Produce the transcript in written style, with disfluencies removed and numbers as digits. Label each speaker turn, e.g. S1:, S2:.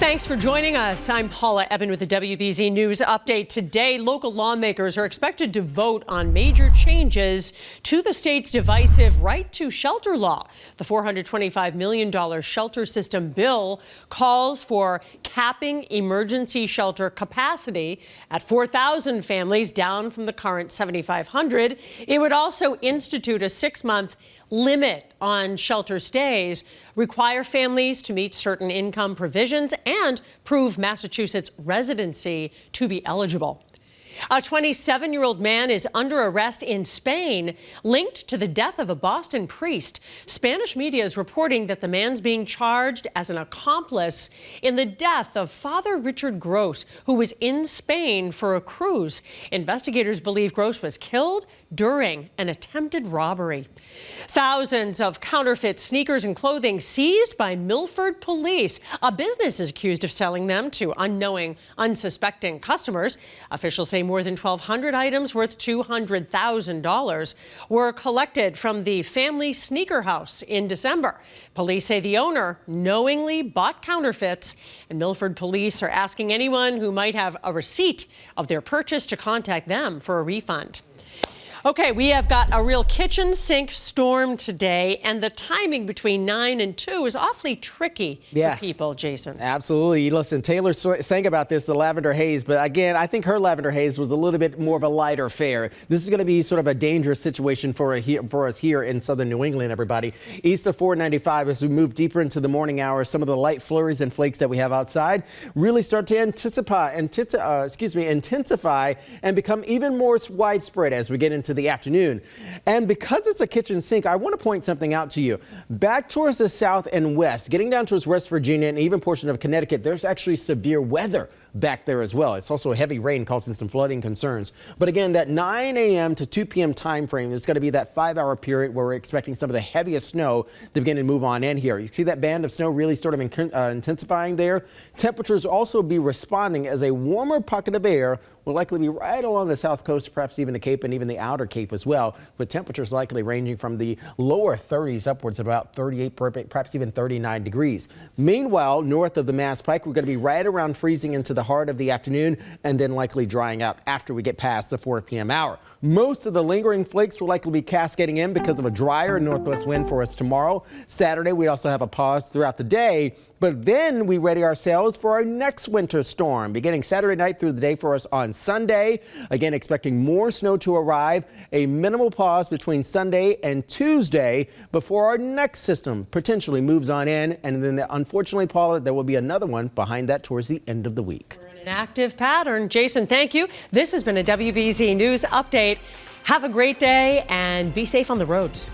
S1: Thanks for joining us. I'm Paula Eben with the WBZ News Update. Today, local lawmakers are expected to vote on major changes to the state's divisive right to shelter law. The $425 million shelter system bill calls for capping emergency shelter capacity at 4,000 families, down from the current 7,500. It would also institute a 6-month limit on shelter stays, require families to meet certain income provisions, and prove Massachusetts residency to be eligible. A 27-year-old man is under arrest in Spain, linked to the death of a Boston priest. Spanish media is reporting that the man's being charged as an accomplice in the death of Father Richard Gross, who was in Spain for a cruise. Investigators believe Gross was killed during an attempted robbery. Thousands of counterfeit sneakers and clothing seized by Milford police. A business is accused of selling them to unknowing, unsuspecting customers. Officials say more than 1,200 items worth $200,000 were collected from the family sneaker house in December. Police say the owner knowingly bought counterfeits, and Milford police are asking anyone who might have a receipt of their purchase to contact them for a refund. Okay, we have got a real kitchen sink storm today, and the timing between 9 and 2 is awfully tricky for people, Jason.
S2: Absolutely. Listen, Taylor sang about this, the lavender haze, but again, I think her lavender haze was a little bit more of a lighter fare. This is going to be sort of a dangerous situation for us here in southern New England, everybody. East of 495, as we move deeper into the morning hours, some of the light flurries and flakes that we have outside really start to intensify and become even more widespread as we get into the afternoon. And because it's a kitchen sink, I want to point something out to you. Back towards the south and west, getting down towards West Virginia and even portion of Connecticut, there's actually severe weather back there as well. It's also a heavy rain causing some flooding concerns. But again, that 9 a.m. to 2 p.m. time frame is going to be that 5-hour period where we're expecting some of the heaviest snow to begin to move on in here. You see that band of snow really sort of intensifying there. Temperatures also be responding as a warmer pocket of air will likely be right along the south coast, perhaps even the Cape and even the outer Cape as well, with temperatures likely ranging from the lower 30s upwards of about 38, perhaps even 39 degrees. Meanwhile, north of the Mass Pike, we're going to be right around freezing into the heart of the afternoon and then likely drying out after we get past the 4 p.m. hour. Most of the lingering flakes will likely be cascading in because of a drier northwest wind for us tomorrow. Saturday, we also have a pause throughout the day, but then we ready ourselves for our next winter storm, beginning Saturday night through the day for us on Sunday. Again, expecting more snow to arrive, a minimal pause between Sunday and Tuesday before our next system potentially moves on in. And then unfortunately, Paula, there will be another one behind that towards the end of the week.
S1: We're in an active pattern. Jason, thank you. This has been a WBZ News Update. Have a great day and be safe on the roads.